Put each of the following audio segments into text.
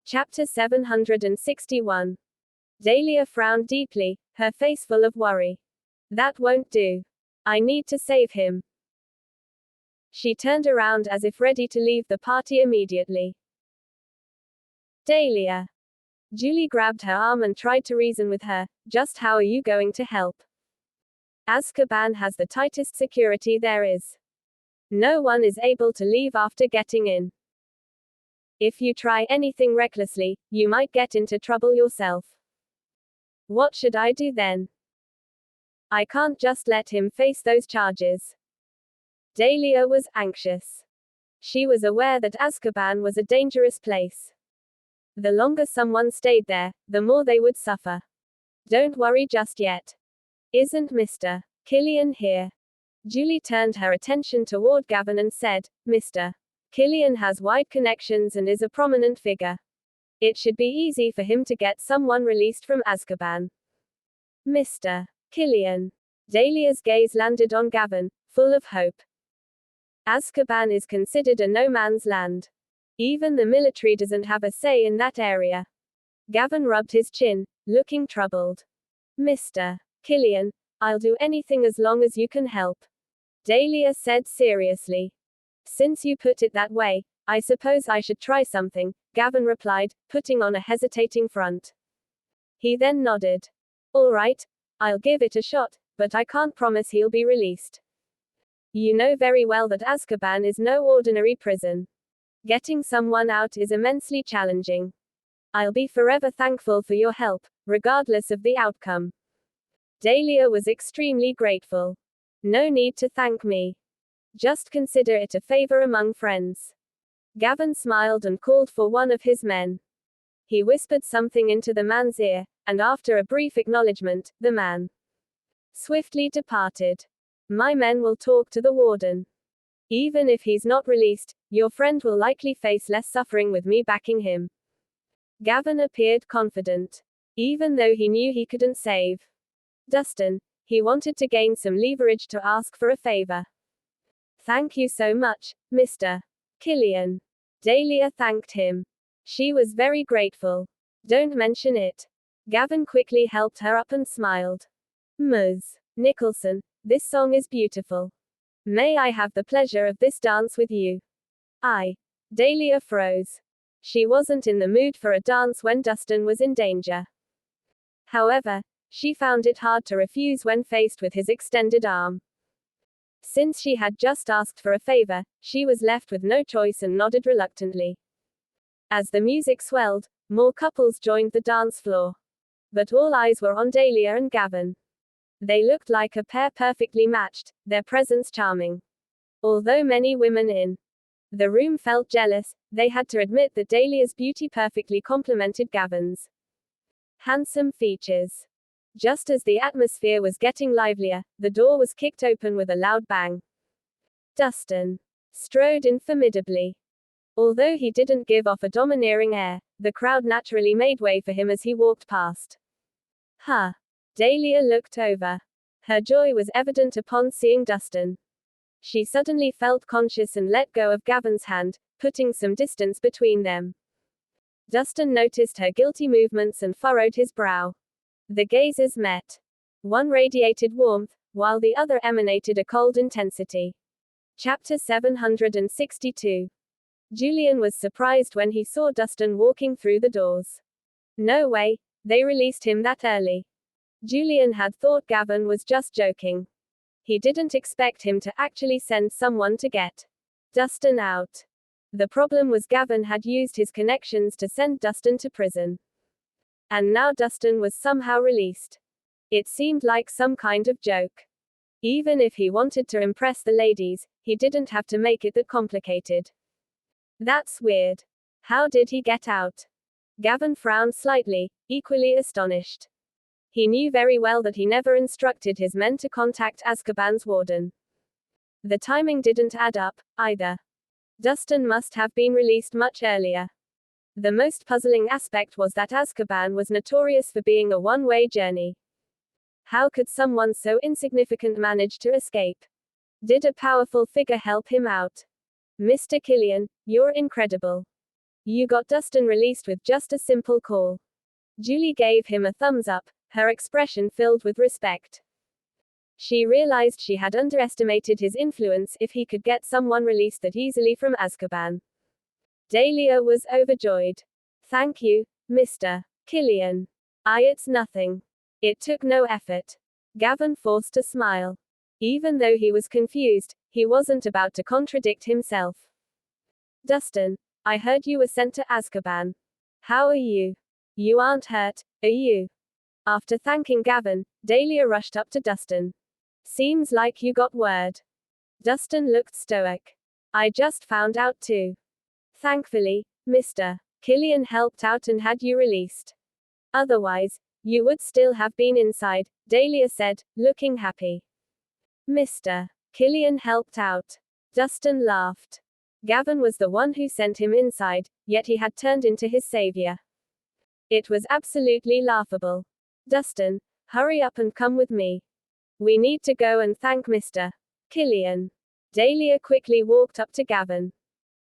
Chapter 761. Dahlia frowned deeply, her face full of worry. That won't do. I need to save him. She turned around as if ready to leave the party immediately. Dahlia. Julie grabbed her arm and tried to reason with her. Just how are you going to help? Azkaban has the tightest security there is. No one is able to leave after getting in. If you try anything recklessly, you might get into trouble yourself. What should I do then? I can't just let him face those charges. Dahlia was anxious. She was aware that Azkaban was a dangerous place. The longer someone stayed there, the more they would suffer. Don't worry just yet. Isn't Mr. Kirin here? Julie turned her attention toward Gavin and said, Mr. Kirin has wide connections and is a prominent figure. It should be easy for him to get someone released from Azkaban. Mr. Kirin. Dahlia's gaze landed on Gavin, full of hope. Azkaban is considered a no-man's land. Even the military doesn't have a say in that area. Gavin rubbed his chin, looking troubled. Mr. Kirin, I'll do anything as long as you can help. Dahlia said seriously. Since you put it that way, I suppose I should try something, Gavin replied, putting on a hesitating front. He then nodded. All right, I'll give it a shot, but I can't promise he'll be released. You know very well that Azkaban is no ordinary prison. Getting someone out is immensely challenging. I'll be forever thankful for your help, regardless of the outcome. Dahlia was extremely grateful. No need to thank me. Just consider it a favor among friends. Gavin smiled and called for one of his men. He whispered something into the man's ear, and after a brief acknowledgement, the man swiftly departed. My men will talk to the warden. Even if he's not released, your friend will likely face less suffering with me backing him. Gavin appeared confident. Even though he knew he couldn't save Dustin, he wanted to gain some leverage to ask for a favor. Thank you so much, Mr. Kirin. Dahlia thanked him. She was very grateful. Don't mention it. Gavin quickly helped her up and smiled. Ms. Nicholson, this song is beautiful. May I have the pleasure of this dance with you? Dahlia froze. She wasn't in the mood for a dance when Dustin was in danger. However, she found it hard to refuse when faced with his extended arm. Since she had just asked for a favor, she was left with no choice and nodded reluctantly. As the music swelled, more couples joined the dance floor. But all eyes were on Dahlia and Gavin. They looked like a pair perfectly matched, their presence charming. Although many women in the room felt jealous, they had to admit that Dahlia's beauty perfectly complemented Gavin's handsome features. Just as the atmosphere was getting livelier, the door was kicked open with a loud bang. Dustin strode in formidably. Although he didn't give off a domineering air, the crowd naturally made way for him as he walked past. Huh. Dahlia looked over. Her joy was evident upon seeing Dustin. She suddenly felt conscious and let go of Gavin's hand, putting some distance between them. Dustin noticed her guilty movements and furrowed his brow. The gazes met. One radiated warmth, while the other emanated a cold intensity. Chapter 762. Julian was surprised when he saw Dustin walking through the doors. No way, they released him that early. Julian had thought Gavin was just joking. He didn't expect him to actually send someone to get Dustin out. The problem was Gavin had used his connections to send Dustin to prison. And now Dustin was somehow released. It seemed like some kind of joke. Even if he wanted to impress the ladies, he didn't have to make it that complicated. That's weird. How did he get out? Gavin frowned slightly, equally astonished. He knew very well that he never instructed his men to contact Azkaban's warden. The timing didn't add up, either. Dustin must have been released much earlier. The most puzzling aspect was that Azkaban was notorious for being a one-way journey. How could someone so insignificant manage to escape? Did a powerful figure help him out? Mr. Kirin, you're incredible. You got Dustin released with just a simple call. Julie gave him a thumbs up, her expression filled with respect. She realized she had underestimated his influence if he could get someone released that easily from Azkaban. Dahlia was overjoyed. Thank you, Mr. Killian. It's nothing. It took no effort. Gavin forced a smile. Even though he was confused, he wasn't about to contradict himself. Dustin, I heard you were sent to Azkaban. How are you? You aren't hurt, are you? After thanking Gavin, Dahlia rushed up to Dustin. Seems like you got word. Dustin looked stoic. I just found out too. Thankfully, Mr. Killian helped out and had you released. Otherwise, you would still have been inside, Dahlia said, looking happy. Mr. Killian helped out. Dustin laughed. Gavin was the one who sent him inside, yet he had turned into his savior. It was absolutely laughable. Dustin, hurry up and come with me. We need to go and thank Mr. Killian. Dahlia quickly walked up to Gavin.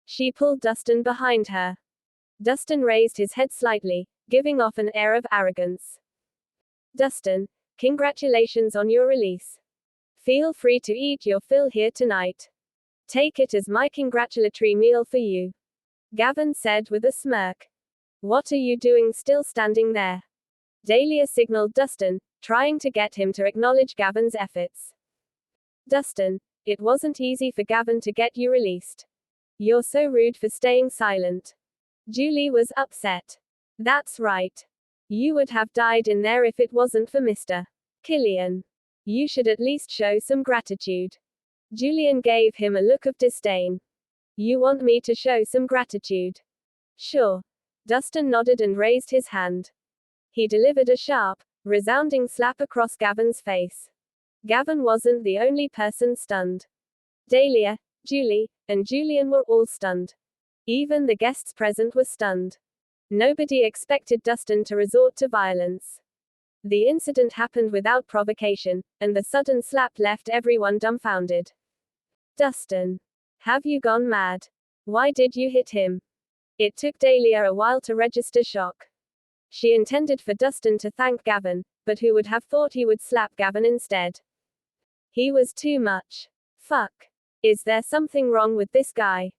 She pulled Dustin behind her. Dustin raised his head slightly, giving off an air of arrogance. Dustin, congratulations on your release. Feel free to eat your fill here tonight. Take it as my congratulatory meal for you. Gavin said with a smirk. What are you doing still standing there? Dahlia signaled Dustin, trying to get him to acknowledge Gavin's efforts. Dustin, it wasn't easy for Gavin to get you released. You're so rude for staying silent. Julie was upset. That's right. You would have died in there if it wasn't for Mr. Killian. You should at least show some gratitude. Julian gave him a look of disdain. You want me to show some gratitude? Sure. Dustin nodded and raised his hand. He delivered a sharp, resounding slap across Gavin's face. Gavin wasn't the only person stunned. Dahlia, Julie, and Julian were all stunned. Even the guests present were stunned. Nobody expected Dustin to resort to violence. The incident happened without provocation, and the sudden slap left everyone dumbfounded. Dustin. Have you gone mad? Why did you hit him? It took Dahlia a while to register shock. She intended for Dustin to thank Gavin, but who would have thought he would slap Gavin instead? He was too much. Fuck. Is there something wrong with this guy?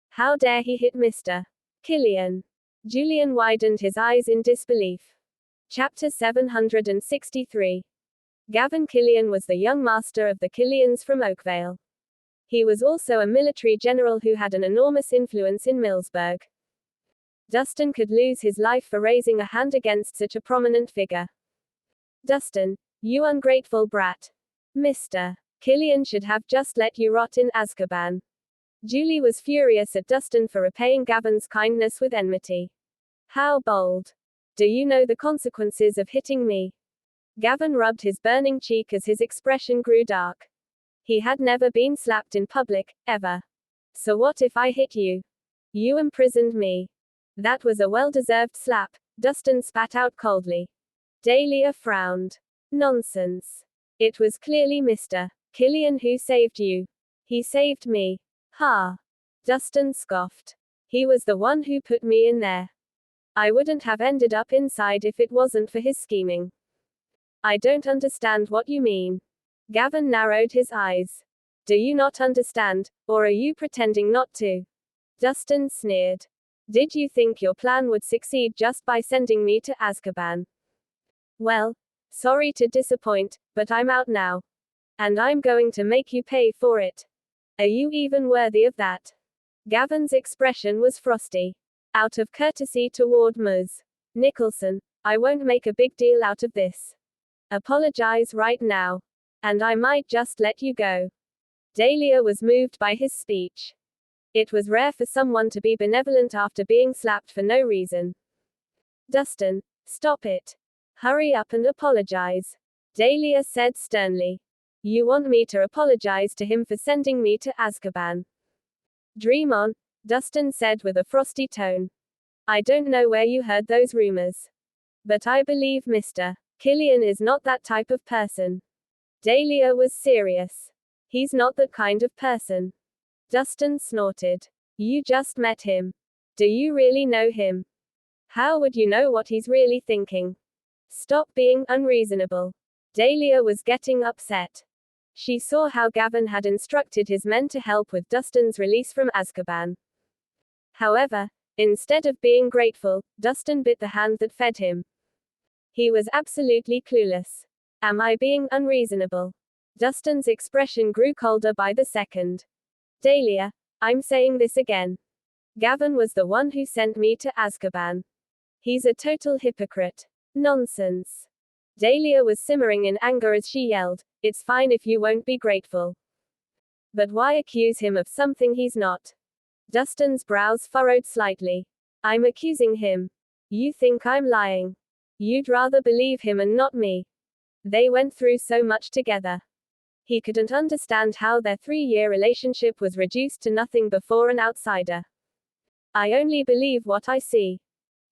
How dare he hit Mr. Killian? Julian widened his eyes in disbelief. Chapter 763. Gavin Killian was the young master of the Killians from Oakvale. He was also a military general who had an enormous influence in Millsburg. Dustin could lose his life for raising a hand against such a prominent figure. Dustin, you ungrateful brat. Mr. Killian should have just let you rot in Azkaban. Julie was furious at Dustin for repaying Gavin's kindness with enmity. How bold. Do you know the consequences of hitting me? Gavin rubbed his burning cheek as his expression grew dark. He had never been slapped in public, ever. So what if I hit you? You imprisoned me. That was a well-deserved slap, Dustin spat out coldly. Dahlia frowned. Nonsense. It was clearly Mr. Killian who saved you. He saved me. Ha. Dustin scoffed. He was the one who put me in there. I wouldn't have ended up inside if it wasn't for his scheming. I don't understand what you mean. Gavin narrowed his eyes. Do you not understand, or are you pretending not to? Dustin sneered. Did you think your plan would succeed just by sending me to Azkaban? Well, sorry to disappoint, but I'm out now. And I'm going to make you pay for it. Are you even worthy of that? Gavin's expression was frosty. Out of courtesy toward Ms. Nicholson, I won't make a big deal out of this. Apologize right now. And I might just let you go. Dahlia was moved by his speech. It was rare for someone to be benevolent after being slapped for no reason. Dustin, stop it. Hurry up and apologize. Dahlia said sternly. You want me to apologize to him for sending me to Azkaban? Dream on, Dustin said with a frosty tone. I don't know where you heard those rumors. But I believe Mr. Killian is not that type of person. Dahlia was serious. He's not that kind of person. Dustin snorted. You just met him. Do you really know him? How would you know what he's really thinking? Stop being unreasonable. Dahlia was getting upset. She saw how Gavin had instructed his men to help with Dustin's release from Azkaban. However, instead of being grateful, Dustin bit the hand that fed him. He was absolutely clueless. Am I being unreasonable? Dustin's expression grew colder by the second. Dahlia, I'm saying this again. Gavin was the one who sent me to Azkaban. He's a total hypocrite. Nonsense. Dahlia was simmering in anger as she yelled, "It's fine if you won't be grateful. But why accuse him of something he's not?" Dustin's brows furrowed slightly. I'm accusing him. You think I'm lying? You'd rather believe him and not me. They went through so much together. He couldn't understand how their 3-year relationship was reduced to nothing before an outsider. I only believe what I see.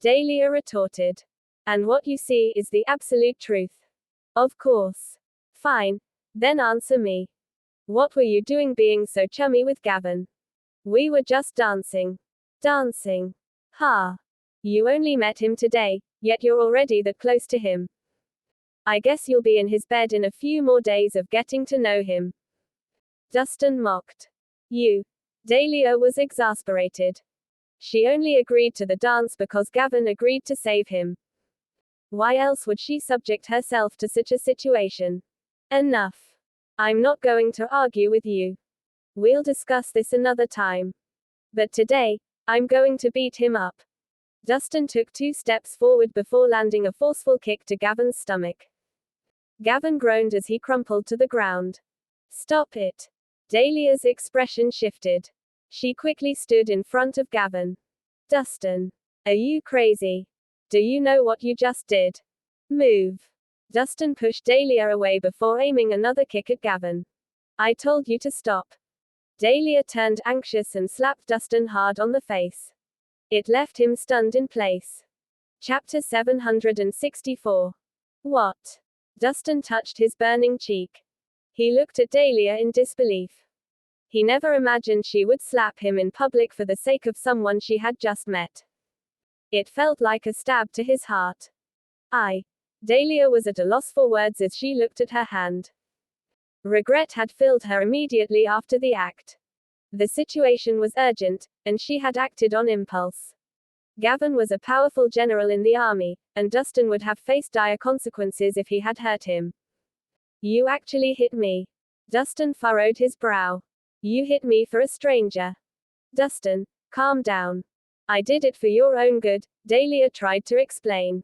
Dahlia retorted. And what you see is the absolute truth. Of course. Fine. Then answer me. What were you doing being so chummy with Gavin? We were just dancing. Dancing. Ha. You only met him today, yet you're already that close to him. I guess you'll be in his bed in a few more days of getting to know him. Dustin mocked. You. Dahlia was exasperated. She only agreed to the dance because Gavin agreed to save him. Why else would she subject herself to such a situation? Enough. I'm not going to argue with you. We'll discuss this another time. But today, I'm going to beat him up. Dustin took 2 steps forward before landing a forceful kick to Gavin's stomach. Gavin groaned as he crumpled to the ground. Stop it. Dahlia's expression shifted. She quickly stood in front of Gavin. Dustin. Are you crazy? Do you know what you just did? Move. Dustin pushed Dahlia away before aiming another kick at Gavin. I told you to stop. Dahlia turned anxious and slapped Dustin hard on the face. It left him stunned in place. Chapter 764. What? Dustin touched his burning cheek. He looked at Dahlia in disbelief. He never imagined she would slap him in public for the sake of someone she had just met. It felt like a stab to his heart. Dahlia was at a loss for words as she looked at her hand. Regret had filled her immediately after the act. The situation was urgent, and she had acted on impulse. Gavin was a powerful general in the army, and Dustin would have faced dire consequences if he had hurt him. You actually hit me. Dustin furrowed his brow. You hit me for a stranger. Dustin, calm down. I did it for your own good, Dahlia tried to explain.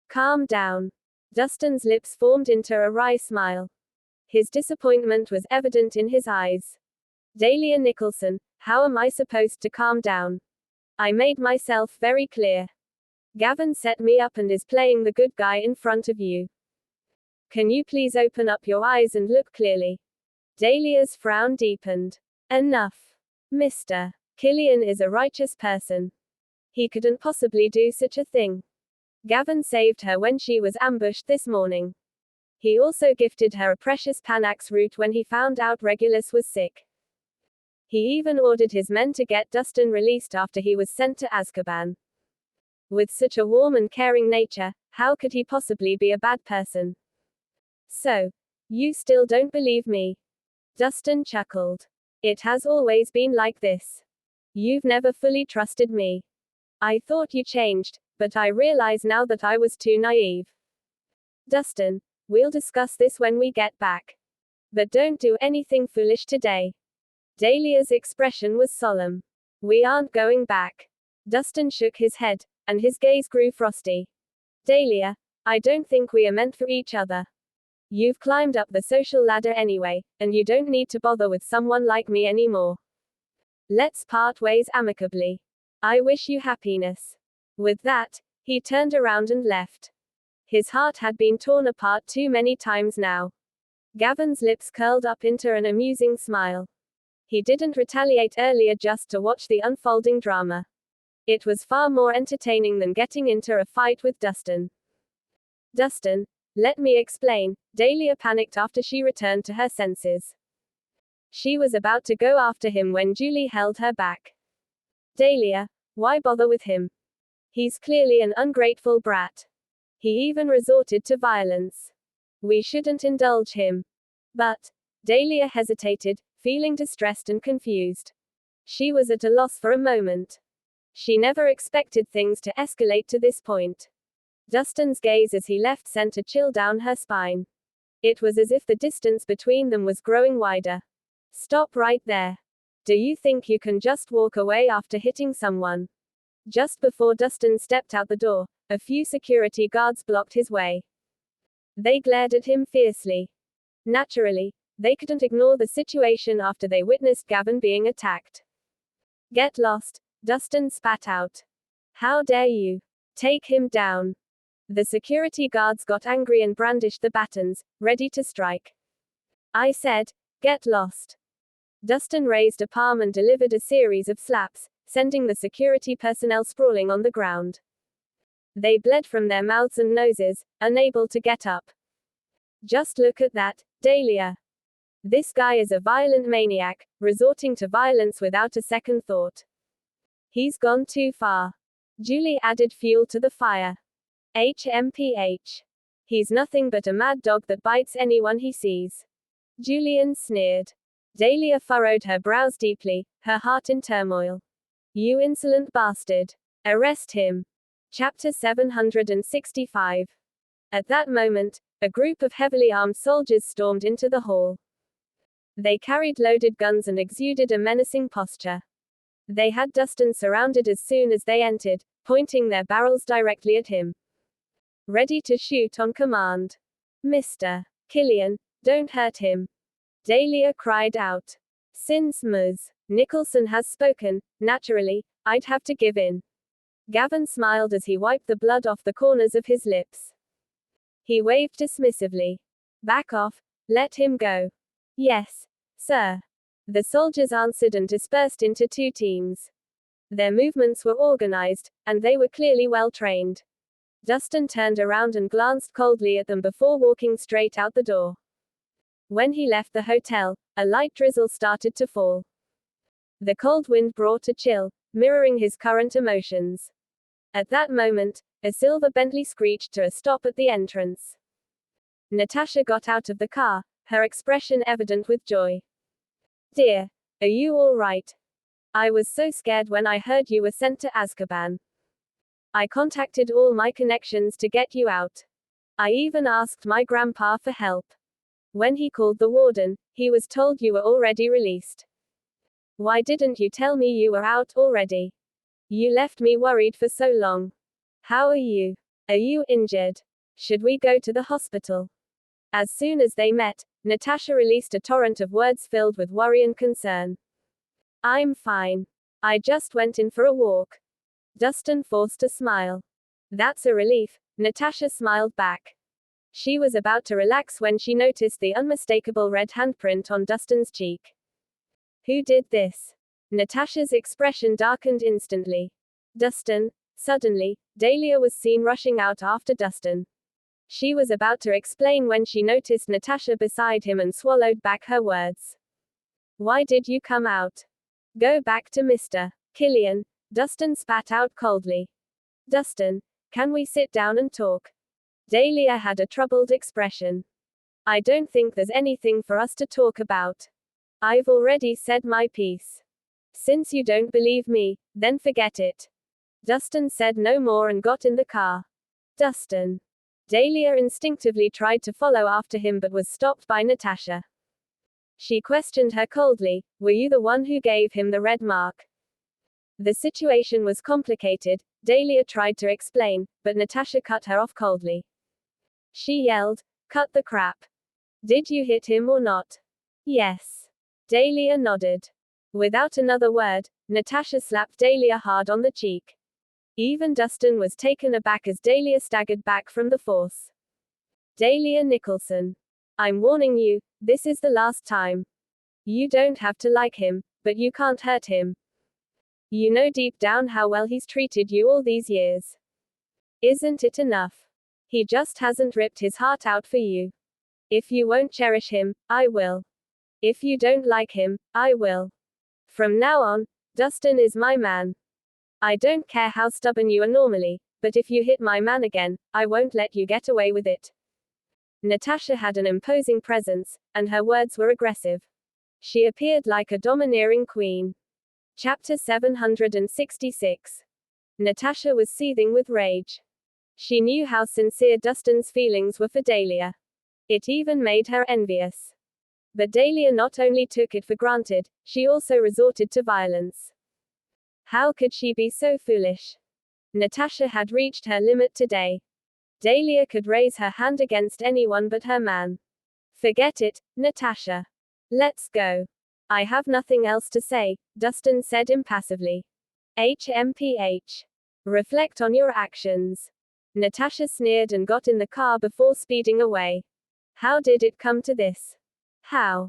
Calm down. Dustin's lips formed into a wry smile. His disappointment was evident in his eyes. Dahlia Nicholson, how am I supposed to calm down? I made myself very clear. Gavin set me up and is playing the good guy in front of you. Can you please open up your eyes and look clearly? Dahlia's frown deepened. Enough. Mr. Kirin is a righteous person. He couldn't possibly do such a thing. Gavin saved her when she was ambushed this morning. He also gifted her a precious Panax root when he found out Regulus was sick. He even ordered his men to get Dustin released after he was sent to Azkaban. With such a warm and caring nature, how could he possibly be a bad person? So, you still don't believe me? Dustin chuckled. It has always been like this. You've never fully trusted me. I thought you changed, but I realize now that I was too naive. Dustin, we'll discuss this when we get back. But don't do anything foolish today. Dahlia's expression was solemn. We aren't going back. Dustin shook his head, and his gaze grew frosty. Dahlia, I don't think we are meant for each other. You've climbed up the social ladder anyway, and you don't need to bother with someone like me anymore. Let's part ways amicably. I wish you happiness. With that, he turned around and left. His heart had been torn apart too many times now. Gavin's lips curled up into an amusing smile. He didn't retaliate earlier just to watch the unfolding drama. It was far more entertaining than getting into a fight with Dustin. Dustin, let me explain. Dahlia panicked after she returned to her senses. She was about to go after him when Julie held her back. Dahlia, Why bother with him? He's clearly an ungrateful brat. He even resorted to violence. We shouldn't indulge him. But, Dahlia hesitated, feeling distressed and confused. She was at a loss for a moment. She never expected things to escalate to this point. Dustin's gaze as he left sent a chill down her spine. It was as if the distance between them was growing wider. Stop right there. Do you think you can just walk away after hitting someone? Just before Dustin stepped out the door, a few security guards blocked his way. They glared at him fiercely. Naturally, they couldn't ignore the situation after they witnessed Gavin being attacked. Get lost, Dustin spat out. How dare you? Take him down. The security guards got angry and brandished the batons, ready to strike. I said, get lost. Dustin raised a palm and delivered a series of slaps, sending the security personnel sprawling on the ground. They bled from their mouths and noses, unable to get up. Just look at that, Dahlia. This guy is a violent maniac, resorting to violence without a second thought. He's gone too far. Julie added fuel to the fire. HMPH. He's nothing but a mad dog that bites anyone he sees. Julian sneered. Dahlia furrowed her brows deeply, her heart in turmoil. You insolent bastard. Arrest him. Chapter 765. At that moment, a group of heavily armed soldiers stormed into the hall. They carried loaded guns and exuded a menacing posture. They had Dustin surrounded as soon as they entered, pointing their barrels directly at him. Ready to shoot on command. Mr. Kirin, don't hurt him. Dahlia cried out. Since Ms. Nicholson has spoken, naturally, I'd have to give in. Gavin smiled as he wiped the blood off the corners of his lips. He waved dismissively. Back off, let him go. Yes, sir. The soldiers answered and dispersed into two teams. Their movements were organized, and they were clearly well trained. Dustin turned around and glanced coldly at them before walking straight out the door. When he left the hotel, a light drizzle started to fall. The cold wind brought a chill, mirroring his current emotions. At that moment, a silver Bentley screeched to a stop at the entrance. Natasha got out of the car, her expression evident with joy. Dear, are you all right? I was so scared when I heard you were sent to Azkaban. I contacted all my connections to get you out. I even asked my grandpa for help. When he called the warden, he was told you were already released. Why didn't you tell me you were out already? You left me worried for so long. How are you? Are you injured? Should we go to the hospital? As soon as they met, Natasha released a torrent of words filled with worry and concern. I'm fine. I just went in for a walk. Dustin forced a smile. That's a relief, Natasha smiled back. She was about to relax when she noticed the unmistakable red handprint on Dustin's cheek. Who did this? Natasha's expression darkened instantly. Dustin. Suddenly, Dahlia was seen rushing out after Dustin. She was about to explain when she noticed Natasha beside him and swallowed back her words. Why did you come out? Go back to Mr. Kirin, Dustin spat out coldly. Dustin, can we sit down and talk? Dahlia had a troubled expression. I don't think there's anything for us to talk about. I've already said my piece. Since you don't believe me, then forget it. Dustin said no more and got in the car. Dustin. Dahlia instinctively tried to follow after him but was stopped by Natasha. She questioned her coldly, were you the one who gave him the red mark? The situation was complicated, Dahlia tried to explain, but Natasha cut her off coldly. She yelled, cut the crap. Did you hit him or not? Yes. Dahlia nodded. Without another word, Natasha slapped Dahlia hard on the cheek. Even Dustin was taken aback as Dahlia staggered back from the force. Dahlia Nicholson. I'm warning you, this is the last time. You don't have to like him, but you can't hurt him. You know deep down how well he's treated you all these years. Isn't it enough? He just hasn't ripped his heart out for you. If you won't cherish him, I will. If you don't like him, I will. From now on, Dustin is my man. I don't care how stubborn you are normally, but if you hit my man again, I won't let you get away with it. Natasha had an imposing presence, and her words were aggressive. She appeared like a domineering queen. Chapter 766. Natasha was seething with rage. She knew how sincere Dustin's feelings were for Dahlia. It even made her envious. But Dahlia not only took it for granted, she also resorted to violence. How could she be so foolish? Natasha had reached her limit today. Dahlia could raise her hand against anyone but her man. Forget it, Natasha. Let's go. I have nothing else to say, Dustin said impassively. HMPH. Reflect on your actions. Natasha sneered and got in the car before speeding away. How did it come to this? How?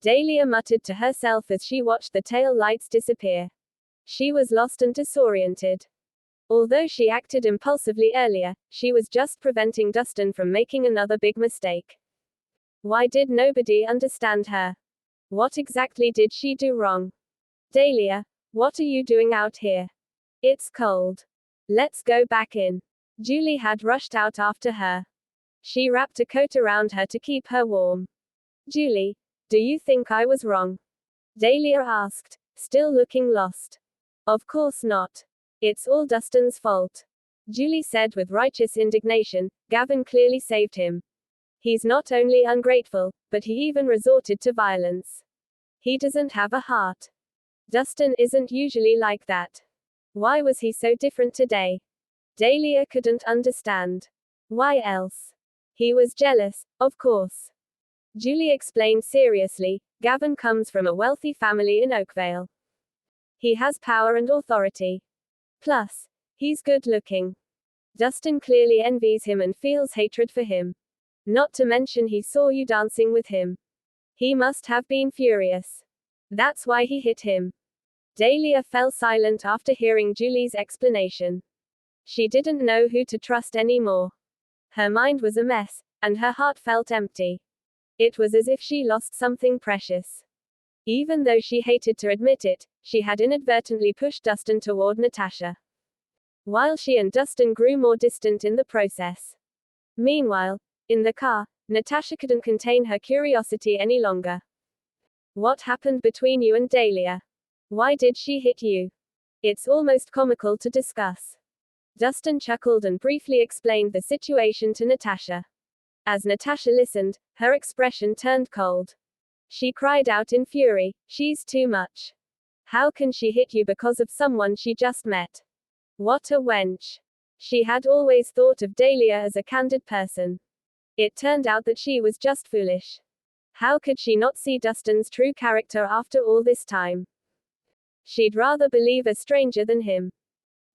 Dahlia muttered to herself as she watched the tail lights disappear. She was lost and disoriented. Although she acted impulsively earlier, she was just preventing Dustin from making another big mistake. Why did nobody understand her? What exactly did she do wrong? Dahlia, what are you doing out here? It's cold. Let's go back in. Julie had rushed out after her. She wrapped a coat around her to keep her warm. Julie, do you think I was wrong? Dahlia asked, still looking lost. Of course not. It's all Dustin's fault. Julie said with righteous indignation. Gavin clearly saved him. He's not only ungrateful, but he even resorted to violence. He doesn't have a heart. Dustin isn't usually like that. Why was he so different today? Dahlia couldn't understand. Why else? He was jealous, of course. Julie explained seriously. Gavin comes from a wealthy family in Oakvale. He has power and authority. Plus, he's good looking. Dustin clearly envies him and feels hatred for him. Not to mention he saw you dancing with him. He must have been furious. That's why he hit him. Dahlia fell silent after hearing Julie's explanation. She didn't know who to trust anymore. Her mind was a mess, and her heart felt empty. It was as if she lost something precious. Even though she hated to admit it, she had inadvertently pushed Dustin toward Natasha. While she and Dustin grew more distant in the process. Meanwhile, in the car, Natasha couldn't contain her curiosity any longer. What happened between you and Dahlia? Why did she hit you? It's almost comical to discuss. Dustin chuckled and briefly explained the situation to Natasha. As Natasha listened, her expression turned cold. She cried out in fury, "She's too much. How can she hit you because of someone she just met? What a wench." She had always thought of Dahlia as a candid person. It turned out that she was just foolish. How could she not see Dustin's true character after all this time? She'd rather believe a stranger than him.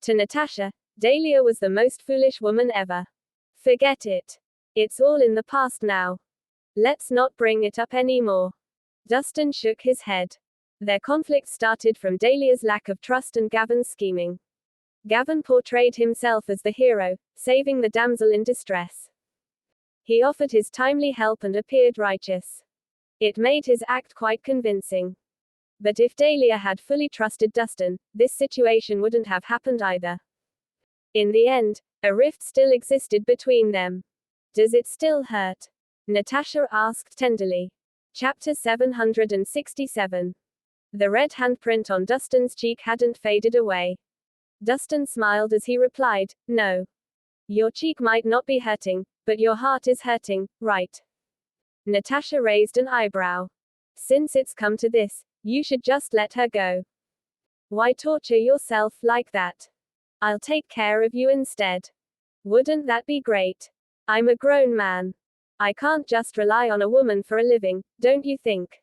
To Natasha, Dahlia was the most foolish woman ever. Forget it. It's all in the past now. Let's not bring it up anymore. Dustin shook his head. Their conflict started from Dahlia's lack of trust and Gavin's scheming. Gavin portrayed himself as the hero, saving the damsel in distress. He offered his timely help and appeared righteous. It made his act quite convincing. But if Dahlia had fully trusted Dustin, this situation wouldn't have happened either. In the end, a rift still existed between them. Does it still hurt? Natasha asked tenderly. Chapter 767. The red handprint on Dustin's cheek hadn't faded away. Dustin smiled as he replied, "No. Your cheek might not be hurting, but your heart is hurting, right?" Natasha raised an eyebrow. Since it's come to this, you should just let her go. Why torture yourself like that? I'll take care of you instead. Wouldn't that be great? I'm a grown man. I can't just rely on a woman for a living, don't you think?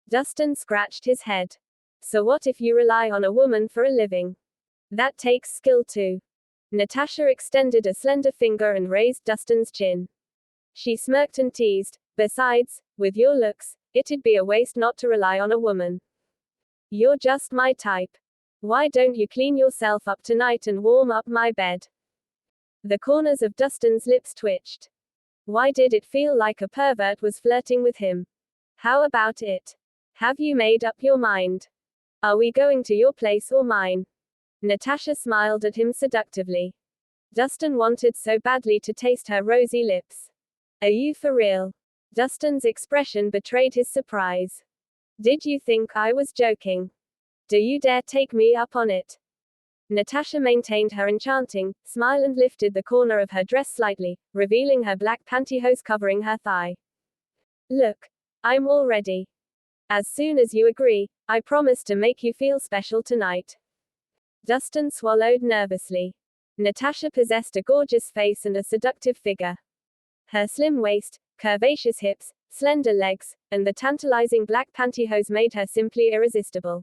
Dustin scratched his head. So what if you rely on a woman for a living? That takes skill too. Natasha extended a slender finger and raised Dustin's chin. She smirked and teased, "Besides, with your looks, it'd be a waste not to rely on a woman. You're just my type. Why don't you clean yourself up tonight and warm up my bed?" The corners of Dustin's lips twitched. Why did it feel like a pervert was flirting with him? How about it? Have you made up your mind? Are we going to your place or mine? Natasha smiled at him seductively. Dustin wanted so badly to taste her rosy lips. Are you for real? Dustin's expression betrayed his surprise. Did you think I was joking? Do you dare take me up on it? Natasha maintained her enchanting smile and lifted the corner of her dress slightly, revealing her black pantyhose covering her thigh. Look, I'm all ready. As soon as you agree, I promise to make you feel special tonight. Dustin swallowed nervously. Natasha possessed a gorgeous face and a seductive figure. Her slim waist, curvaceous hips, slender legs, and the tantalizing black pantyhose made her simply irresistible.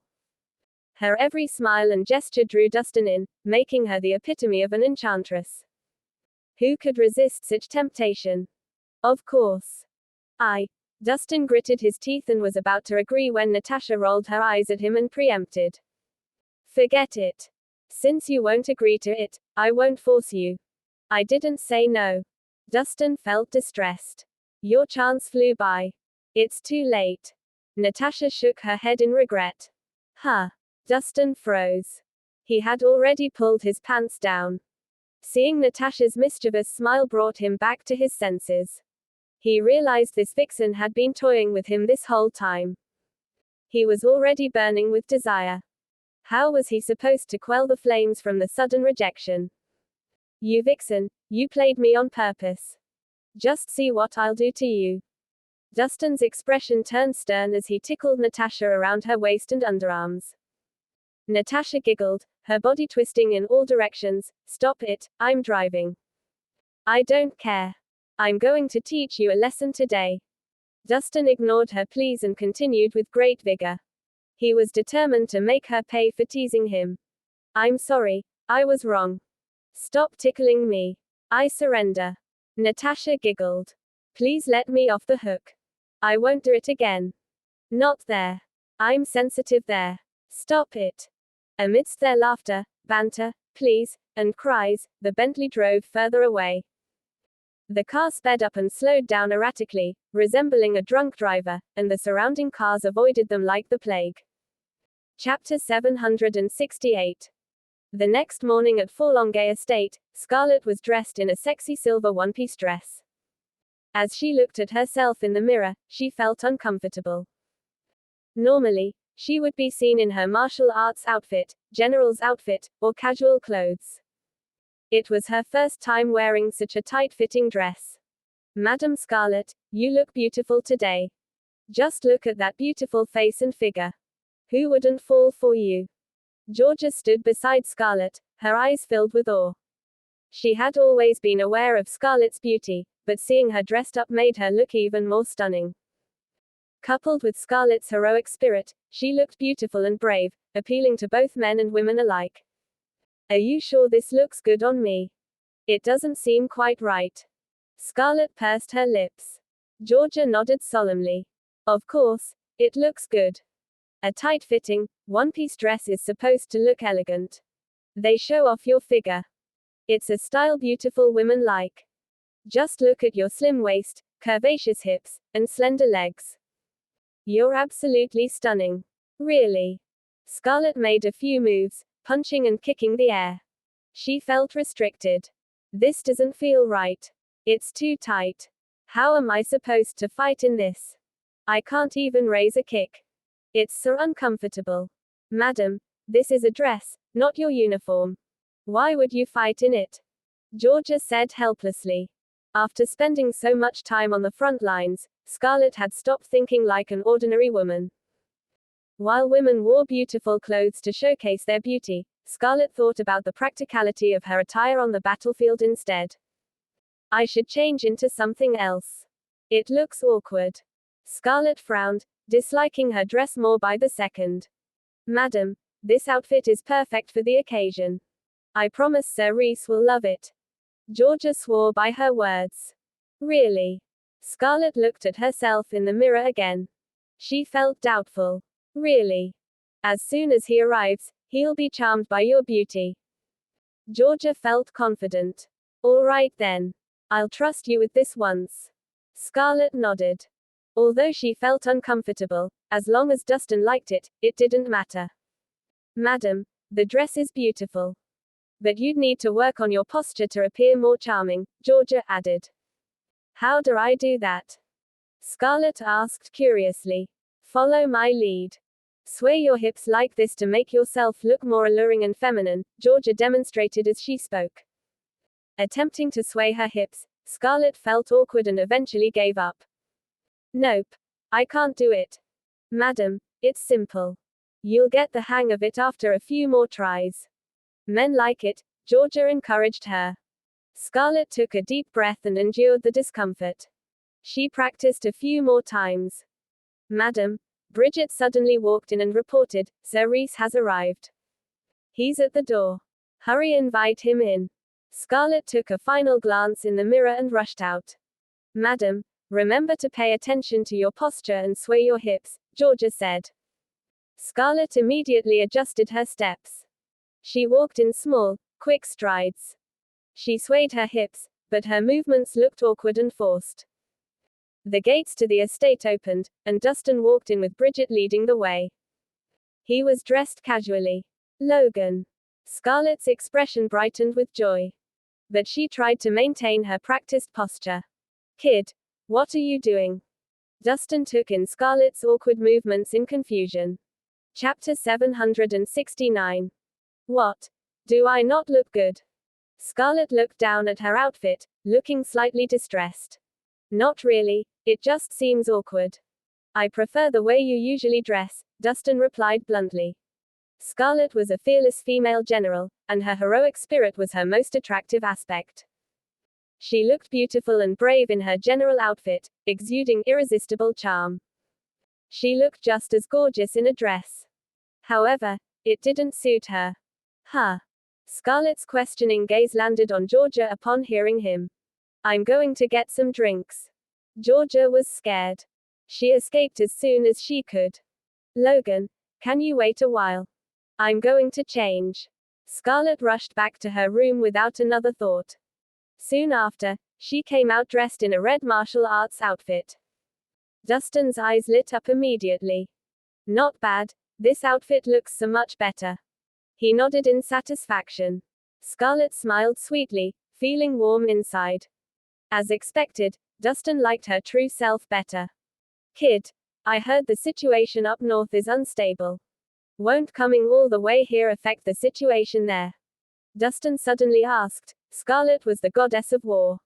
Her every smile and gesture drew Dustin in, making her the epitome of an enchantress. Who could resist such temptation? Of course. Dustin gritted his teeth and was about to agree when Natasha rolled her eyes at him and preempted. Forget it. Since you won't agree to it, I won't force you. I didn't say no. Dustin felt distressed. Your chance flew by. It's too late. Natasha shook her head in regret. Huh. Dustin froze. He had already pulled his pants down. Seeing Natasha's mischievous smile brought him back to his senses. He realized this vixen had been toying with him this whole time. He was already burning with desire. How was he supposed to quell the flames from the sudden rejection? You vixen, you played me on purpose. Just see what I'll do to you. Dustin's expression turned stern as he tickled Natasha around her waist and underarms. Natasha giggled, her body twisting in all directions. Stop it, I'm driving. I don't care. I'm going to teach you a lesson today. Dustin ignored her pleas and continued with great vigor. He was determined to make her pay for teasing him. I'm sorry, I was wrong. Stop tickling me. I surrender. Natasha giggled. Please let me off the hook. I won't do it again. Not there. I'm sensitive there. Stop it. Amidst their laughter, banter, pleas, and cries, the Bentley drove further away. The car sped up and slowed down erratically, resembling a drunk driver, and the surrounding cars avoided them like the plague. Chapter 768. The next morning at Forlongay Estate, Scarlett was dressed in a sexy silver one-piece dress. As she looked at herself in the mirror, she felt uncomfortable. Normally, she would be seen in her martial arts outfit, general's outfit, or casual clothes. It was her first time wearing such a tight-fitting dress. Madam Scarlett, you look beautiful today. Just look at that beautiful face and figure. Who wouldn't fall for you? Georgia stood beside Scarlett, her eyes filled with awe. She had always been aware of Scarlett's beauty, but seeing her dressed up made her look even more stunning. Coupled with Scarlett's heroic spirit, she looked beautiful and brave, appealing to both men and women alike. Are you sure this looks good on me? It doesn't seem quite right. Scarlett pursed her lips. Georgia nodded solemnly. Of course, it looks good. A tight-fitting, one-piece dress is supposed to look elegant. They show off your figure. It's a style beautiful women like. Just look at your slim waist, curvaceous hips, and slender legs. You're absolutely stunning. Really. Scarlett made a few moves, punching and kicking the air. She felt restricted. This doesn't feel right. It's too tight. How am I supposed to fight in this? I can't even raise a kick. It's so uncomfortable. Madam, this is a dress, not your uniform. Why would you fight in it? Georgia said helplessly. After spending so much time on the front lines, Scarlett had stopped thinking like an ordinary woman. While women wore beautiful clothes to showcase their beauty, Scarlett thought about the practicality of her attire on the battlefield instead. I should change into something else. It looks awkward. Scarlett frowned, disliking her dress more by the second. Madam, this outfit is perfect for the occasion. I promise Sir Rhys will love it. Georgia swore by her words. Really? Scarlett looked at herself in the mirror again. She felt doubtful. Really? As soon as he arrives, he'll be charmed by your beauty. Georgia felt confident. All right then. I'll trust you with this once. Scarlett nodded. Although she felt uncomfortable, as long as Dustin liked it, it didn't matter. Madam, The dress is beautiful. But you'd need to work on your posture to appear more charming, Georgia added. How do I do that? Scarlett asked curiously. Follow my lead. Sway your hips like this to make yourself look more alluring and feminine, Georgia demonstrated as she spoke. Attempting to sway her hips, Scarlett felt awkward and eventually gave up. Nope. I can't do it. Madam, it's simple. You'll get the hang of it after a few more tries. Men like it, Georgia encouraged her. Scarlett took a deep breath and endured the discomfort. She practiced a few more times. Madam, Bridget suddenly walked in and reported, Sir Rhys has arrived. He's at the door. Hurry, invite him in. Scarlett took a final glance in the mirror and rushed out. Madam, remember to pay attention to your posture and sway your hips, Georgia said. Scarlett immediately adjusted her steps. She walked in small, quick strides. She swayed her hips, but her movements looked awkward and forced. The gates to the estate opened, and Dustin walked in with Bridget leading the way. He was dressed casually. Logan. Scarlett's expression brightened with joy. But she tried to maintain her practiced posture. Kid, what are you doing? Dustin took in Scarlett's awkward movements in confusion. Chapter 769. What? Do I not look good? Scarlett looked down at her outfit, looking slightly distressed. Not really, it just seems awkward. I prefer the way you usually dress, Dustin replied bluntly. Scarlett was a fearless female general, and her heroic spirit was her most attractive aspect. She looked beautiful and brave in her general outfit, exuding irresistible charm. She looked just as gorgeous in a dress. However, it didn't suit her. Huh? Scarlett's questioning gaze landed on Georgia upon hearing him. I'm going to get some drinks. Georgia was scared. She escaped as soon as she could. Logan, can you wait a while? I'm going to change. Scarlett rushed back to her room without another thought. Soon after, she came out dressed in a red martial arts outfit. Dustin's eyes lit up immediately. Not bad, this outfit looks so much better. He nodded in satisfaction. Scarlett smiled sweetly, feeling warm inside. As expected, Dustin liked her true self better. Kid, I heard the situation up north is unstable. Won't coming all the way here affect the situation there? Dustin suddenly asked. Scarlett was the goddess of war.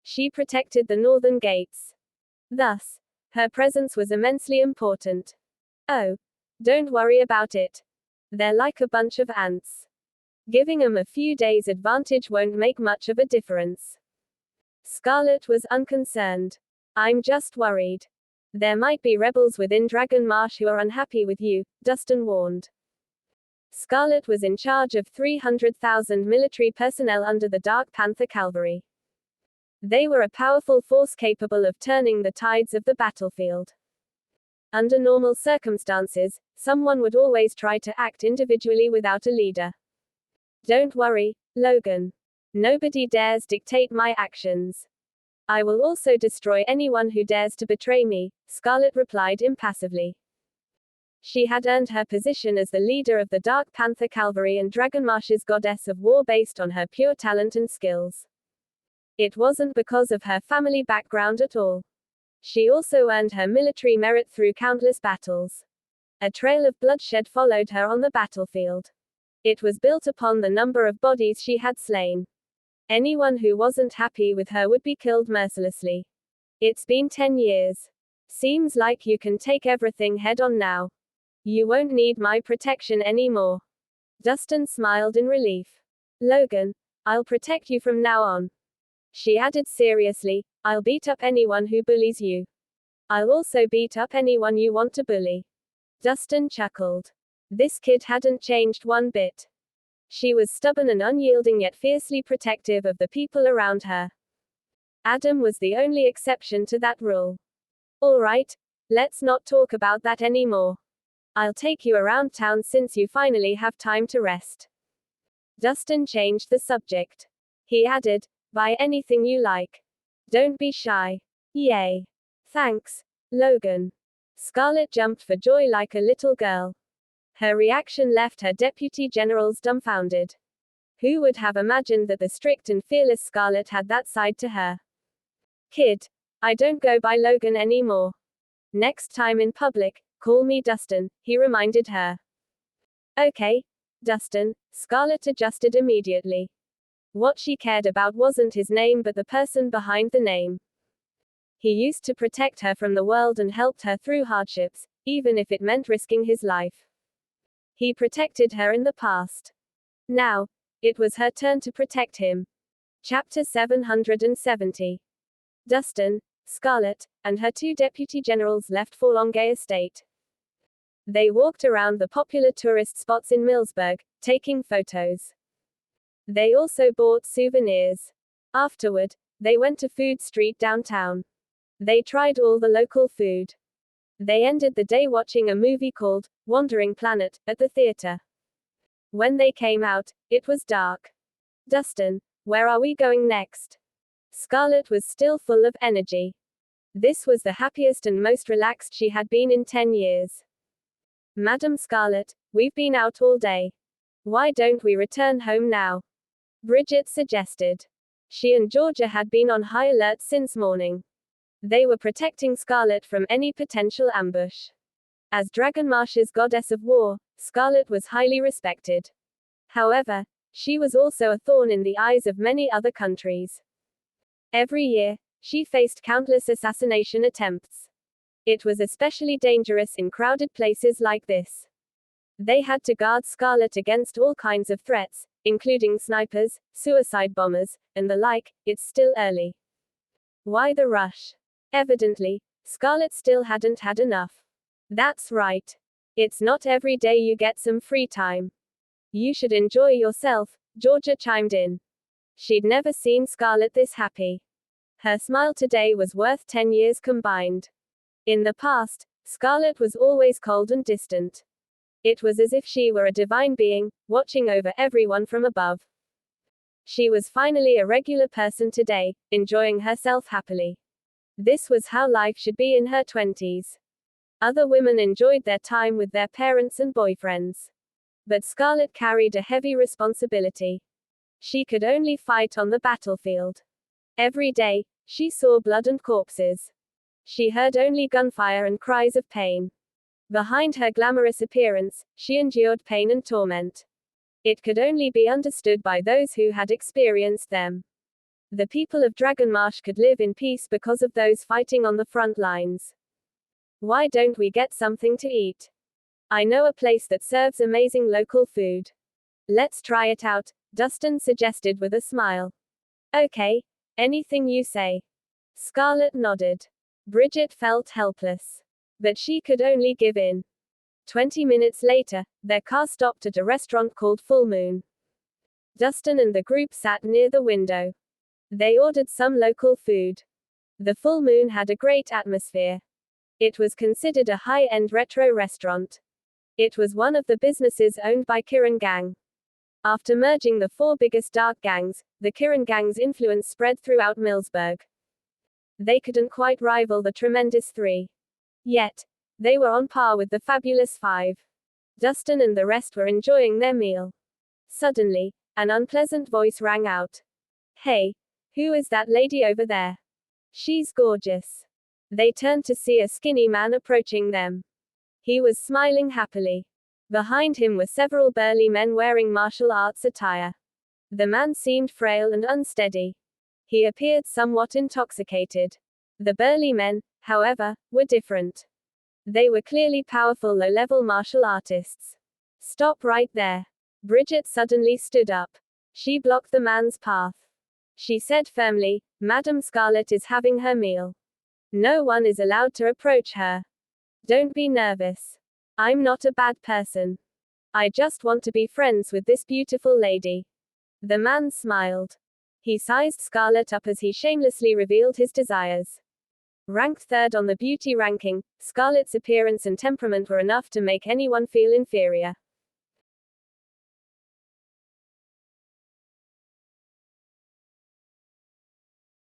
She protected the northern gates. Thus, her presence was immensely important. Oh, don't worry about it. They're like a bunch of ants. Giving 'em a few days' advantage won't make much of a difference. Scarlett was unconcerned. I'm just worried. There might be rebels within Dragon Marsh who are unhappy with you, Dustin warned. Scarlett was in charge of 300,000 military personnel under the Dark Panther Cavalry. They were a powerful force capable of turning the tides of the battlefield. Under normal circumstances, someone would always try to act individually without a leader. Don't worry, Logan. Nobody dares dictate my actions. I will also destroy anyone who dares to betray me, Scarlett replied impassively. She had earned her position as the leader of the Dark Panther Cavalry and Dragonmarsh's goddess of war based on her pure talent and skills. It wasn't because of her family background at all. She also earned her military merit through countless battles. A trail of bloodshed followed her on the battlefield. It was built upon the number of bodies she had slain. Anyone who wasn't happy with her would be killed mercilessly. It's been 10 years. Seems like you can take everything head on now. You won't need my protection anymore. Dustin smiled in relief. Logan, I'll protect you from now on. She added seriously, I'll beat up anyone who bullies you. I'll also beat up anyone you want to bully. Dustin chuckled. This kid hadn't changed one bit. She was stubborn and unyielding yet fiercely protective of the people around her. Adam was the only exception to that rule. All right, let's not talk about that anymore. I'll take you around town since you finally have time to rest. Dustin changed the subject. He added, buy anything you like. Don't be shy. Yay. Thanks, Logan. Scarlett jumped for joy like a little girl. Her reaction left her deputy generals dumbfounded. Who would have imagined that the strict and fearless Scarlet had that side to her? Kid, I don't go by Logan anymore. Next time in public, call me Dustin, he reminded her. Okay, Dustin, Scarlet adjusted immediately. What she cared about wasn't his name but the person behind the name. He used to protect her from the world and helped her through hardships, even if it meant risking his life. He protected her in the past. Now, it was her turn to protect him. Chapter 770. Dustin, Scarlet, and her two deputy generals left for Longay Estate. They walked around the popular tourist spots in Millsburg, taking photos. They also bought souvenirs. Afterward, they went to Food Street downtown. They tried all the local food. They ended the day watching a movie called Wandering Planet at the theater. When they came out, it was dark. Dustin, where are we going next? Scarlet was still full of energy. This was the happiest and most relaxed she had been in 10 years. Madam Scarlet, we've been out all day. Why don't we return home now? Bridget suggested. She and Georgia had been on high alert since morning. They were protecting Scarlet from any potential ambush. As Dragonmarsh's goddess of war, Scarlet was highly respected. However, she was also a thorn in the eyes of many other countries. Every year, she faced countless assassination attempts. It was especially dangerous in crowded places like this. They had to guard Scarlet against all kinds of threats, including snipers, suicide bombers, and the like. It's still early. Why the rush? Evidently, Scarlet still hadn't had enough. That's right. It's not every day you get some free time. You should enjoy yourself, Georgia chimed in. She'd never seen Scarlet this happy. Her smile today was worth 10 years combined. In the past, Scarlet was always cold and distant. It was as if she were a divine being, watching over everyone from above. She was finally a regular person today, enjoying herself happily. This was how life should be in her 20s. Other women enjoyed their time with their parents and boyfriends. But Scarlet carried a heavy responsibility. She could only fight on the battlefield. Every day, she saw blood and corpses. She heard only gunfire and cries of pain. Behind her glamorous appearance, she endured pain and torment. It could only be understood by those who had experienced them. The people of Dragonmarsh could live in peace because of those fighting on the front lines. Why don't we get something to eat? I know a place that serves amazing local food. Let's try it out, Dustin suggested with a smile. Okay, anything you say. Scarlet nodded. Bridget felt helpless. But she could only give in. 20 minutes later, their car stopped at a restaurant called Full Moon. Dustin and the group sat near the window. They ordered some local food. The Full Moon had a great atmosphere. It was considered a high-end retro restaurant. It was one of the businesses owned by Kirin gang. After merging the four biggest dark gangs, the Kirin gang's influence spread throughout Millsburg. They couldn't quite rival the Tremendous Three. Yet, they were on par with the Fabulous Five. Dustin and the rest were enjoying their meal. Suddenly, an unpleasant voice rang out. Hey, who is that lady over there? She's gorgeous. They turned to see a skinny man approaching them. He was smiling happily. Behind him were several burly men wearing martial arts attire. The man seemed frail and unsteady. He appeared somewhat intoxicated. The burly men, however, were different. They were clearly powerful low-level martial artists. Stop right there. Bridget suddenly stood up. She blocked the man's path. She said firmly, Madam Scarlet is having her meal. No one is allowed to approach her. Don't be nervous. I'm not a bad person. I just want to be friends with this beautiful lady. The man smiled. He sized Scarlet up as he shamelessly revealed his desires. Ranked third on the beauty ranking, Scarlet's appearance and temperament were enough to make anyone feel inferior.